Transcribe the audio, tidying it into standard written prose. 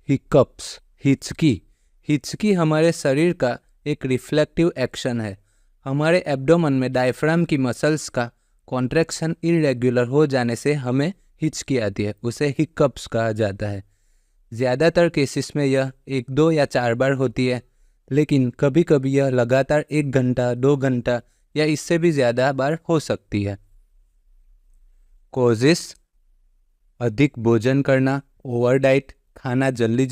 Hiccups, हिचकी हमारे शरीर का एक रिफ्लेक्टिव एक्शन है। हमारे एब्डोमेन में डायफ्राम की मसल्स का कॉन्ट्रैक्शन इरेगुलर हो जाने से हमें हिचकी आती है, उसे हिकअप्स कहा जाता है। ज़्यादातर केसेस में यह 1, 2 या 4 बार होती है, लेकिन कभी कभी यह लगातार 1 घंटा, 2 घंटा या इससे भी ज़्यादा बार हो सकती है। कॉजेस: अधिक भोजन करना, ओवर डाइट, खाना जल्दी